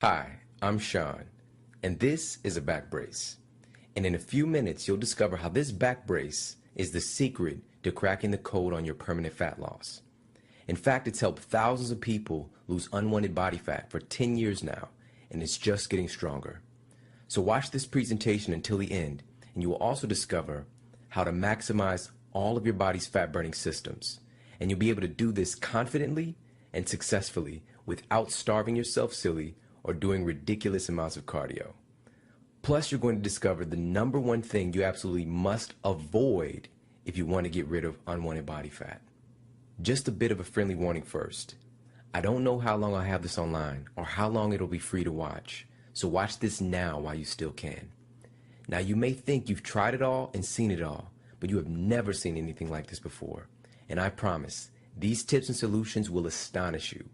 Hi, I'm Sean, and this is a back brace. And in a few minutes, you'll discover how this back brace is the secret to cracking the code on your permanent fat loss. In fact, it's helped thousands of people lose unwanted body fat for 10 years now, and it's just getting stronger. So watch this presentation until the end, and you will also discover how to maximize all of your body's fat-burning systems. And you'll be able to do this confidently and successfully without starving yourself silly or doing ridiculous amounts of cardio. Plus, you're going to discover the number one thing you absolutely must avoid if you want to get rid of unwanted body fat. Just a bit of a friendly warning first. I don't know how long I'll have this online or how long it'll be free to watch, so watch this now while you still can. Now, you may think you've tried it all and seen it all, but you have never seen anything like this before. And I promise, these tips and solutions will astonish you.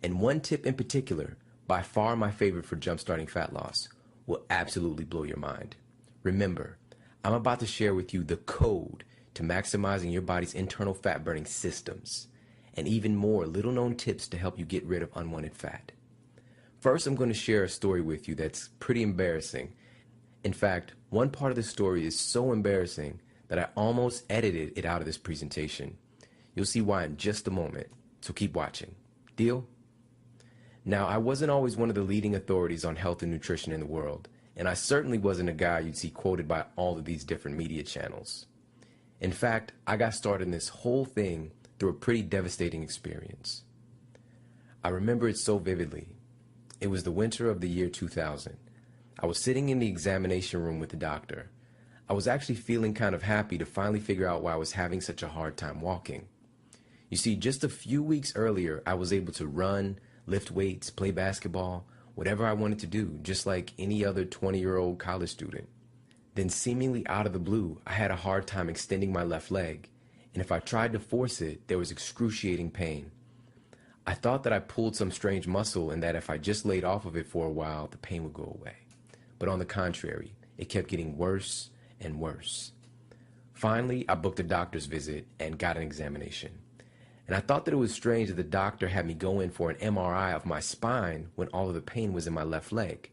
And one tip in particular, by far my favorite for jumpstarting fat loss, will absolutely blow your mind. Remember, I'm about to share with you the code to maximizing your body's internal fat-burning systems, and even more little-known tips to help you get rid of unwanted fat. First, I'm going to share a story with you that's pretty embarrassing. In fact, one part of the story is so embarrassing that I almost edited it out of this presentation. You'll see why in just a moment, so keep watching. Deal? Now, I wasn't always one of the leading authorities on health and nutrition in the world, and I certainly wasn't a guy you'd see quoted by all of these different media channels. In fact, I got started in this whole thing through a pretty devastating experience. I remember it so vividly. It was the winter of the year 2000. I was sitting in the examination room with the doctor. I was actually feeling kind of happy to finally figure out why I was having such a hard time walking. You see, just a few weeks earlier, I was able to run, lift weights, play basketball, whatever I wanted to do, just like any other 20-year-old college student. Then seemingly out of the blue, I had a hard time extending my left leg, and if I tried to force it, there was excruciating pain. I thought that I pulled some strange muscle and that if I just laid off of it for a while, the pain would go away. But on the contrary, it kept getting worse and worse. Finally, I booked a doctor's visit and got an examination. And I thought that it was strange that the doctor had me go in for an MRI of my spine when all of the pain was in my left leg.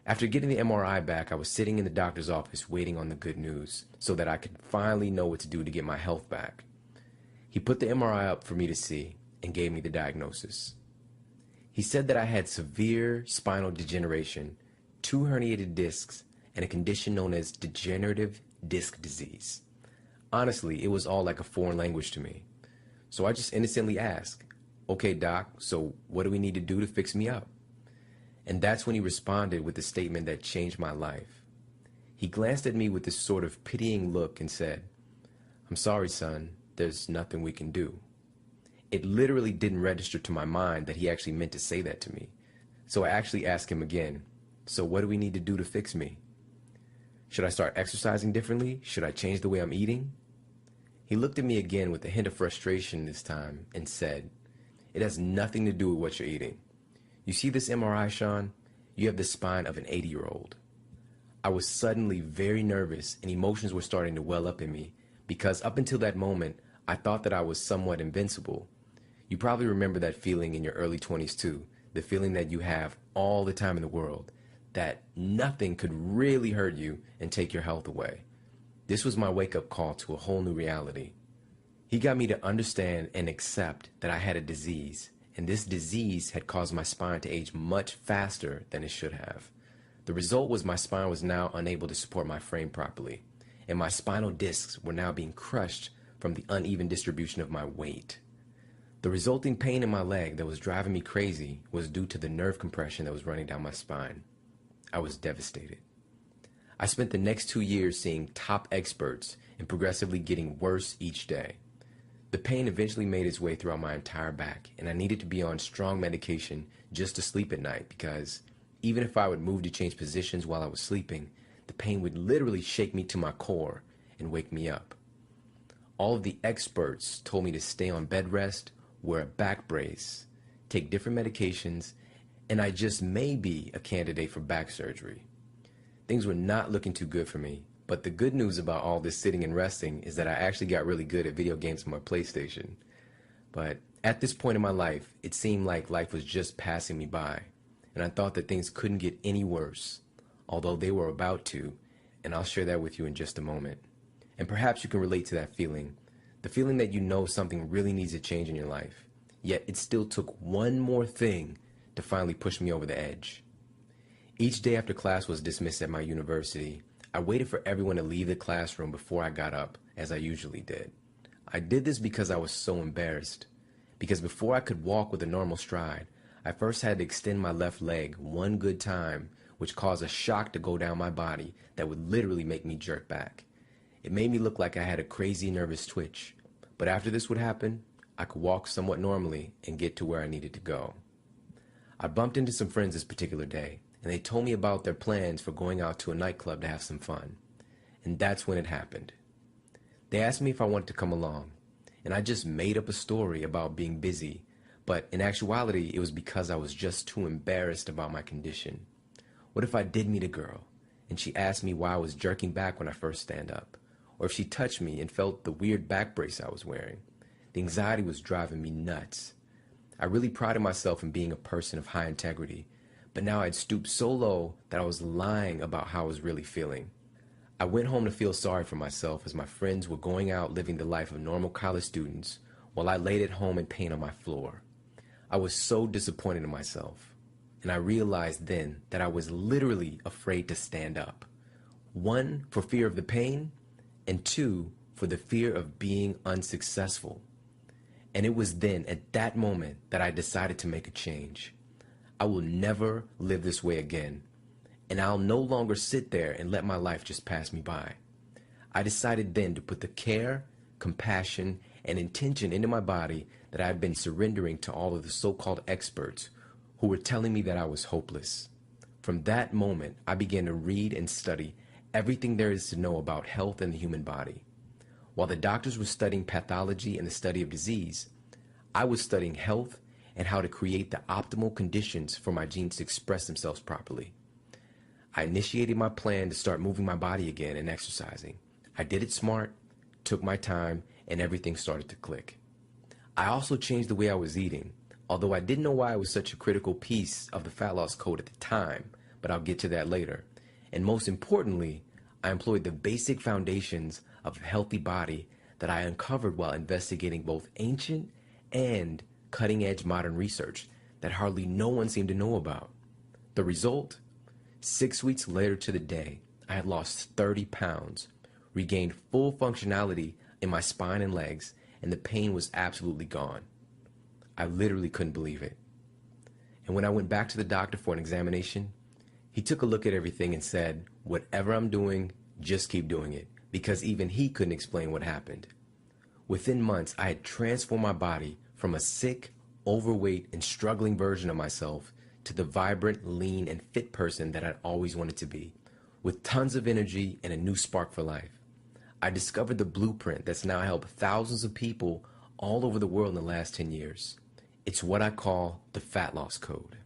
After getting the MRI back, I was sitting in the doctor's office waiting on the good news so that I could finally know what to do to get my health back. He put the MRI up for me to see and gave me the diagnosis. He said that I had severe spinal degeneration, 2 herniated discs, and a condition known as degenerative disc disease. Honestly, it was all like a foreign language to me. So I just innocently asked, "Okay, doc, so what do we need to do to fix me up?" And that's when he responded with a statement that changed my life. He glanced at me with this sort of pitying look and said, "I'm sorry, son, there's nothing we can do." It literally didn't register to my mind that he actually meant to say that to me. So I actually asked him again, "So what do we need to do to fix me? Should I start exercising differently? Should I change the way I'm eating?" He looked at me again with a hint of frustration this time and said, "It has nothing to do with what you're eating. You see this MRI, Sean? You have the spine of an 80-year-old. I was suddenly very nervous and emotions were starting to well up in me because up until that moment, I thought that I was somewhat invincible. You probably remember that feeling in your early 20s too, the feeling that you have all the time in the world, that nothing could really hurt you and take your health away. This was my wake-up call to a whole new reality. He got me to understand and accept that I had a disease, and this disease had caused my spine to age much faster than it should have. The result was my spine was now unable to support my frame properly, and my spinal discs were now being crushed from the uneven distribution of my weight. The resulting pain in my leg that was driving me crazy was due to the nerve compression that was running down my spine. I was devastated. I spent the next 2 years seeing top experts and progressively getting worse each day. The pain eventually made its way throughout my entire back, and I needed to be on strong medication just to sleep at night because even if I would move to change positions while I was sleeping, the pain would literally shake me to my core and wake me up. All of the experts told me to stay on bed rest, wear a back brace, take different medications, and I just may be a candidate for back surgery. Things were not looking too good for me, but the good news about all this sitting and resting is that I actually got really good at video games on my PlayStation. But at this point in my life, it seemed like life was just passing me by, and I thought that things couldn't get any worse, although they were about to, and I'll share that with you in just a moment. And perhaps you can relate to that feeling, the feeling that you know something really needs to change in your life, yet it still took one more thing to finally push me over the edge. Each day after class was dismissed at my university, I waited for everyone to leave the classroom before I got up, as I usually did. I did this because I was so embarrassed. Because before I could walk with a normal stride, I first had to extend my left leg one good time, which caused a shock to go down my body that would literally make me jerk back. It made me look like I had a crazy nervous twitch. But after this would happen, I could walk somewhat normally and get to where I needed to go. I bumped into some friends this particular day, and they told me about their plans for going out to a nightclub to have some fun. And that's when it happened. They asked me if I wanted to come along, and I just made up a story about being busy, but in actuality, it was because I was just too embarrassed about my condition. What if I did meet a girl, and she asked me why I was jerking back when I first stand up? Or if she touched me and felt the weird back brace I was wearing? The anxiety was driving me nuts. I really prided myself in being a person of high integrity, but now I'd stooped so low that I was lying about how I was really feeling. I went home to feel sorry for myself as my friends were going out living the life of normal college students while I laid at home in pain on my floor. I was so disappointed in myself, and I realized then that I was literally afraid to stand up. 1, for fear of the pain, and 2, for the fear of being unsuccessful. And it was then, at that moment, that I decided to make a change. I will never live this way again, and I'll no longer sit there and let my life just pass me by. I decided then to put the care, compassion, and intention into my body that I had been surrendering to all of the so-called experts who were telling me that I was hopeless. From that moment, I began to read and study everything there is to know about health and the human body. While the doctors were studying pathology and the study of disease, I was studying health and how to create the optimal conditions for my genes to express themselves properly. I initiated my plan to start moving my body again and exercising. I did it smart, took my time, and everything started to click. I also changed the way I was eating, although I didn't know why it was such a critical piece of the fat loss code at the time, but I'll get to that later. And most importantly, I employed the basic foundations of a healthy body that I uncovered while investigating both ancient and cutting-edge modern research that hardly no one seemed to know about. The result? 6 weeks later to the day, I had lost 30 pounds, regained full functionality in my spine and legs, and the pain was absolutely gone. I literally couldn't believe it. And when I went back to the doctor for an examination, he took a look at everything and said, "Whatever I'm doing, just keep doing it," because even he couldn't explain what happened. Within months, I had transformed my body from a sick, overweight, and struggling version of myself to the vibrant, lean, and fit person that I'd always wanted to be, with tons of energy and a new spark for life. I discovered the blueprint that's now helped thousands of people all over the world in the last 10 years. It's what I call the fat loss code.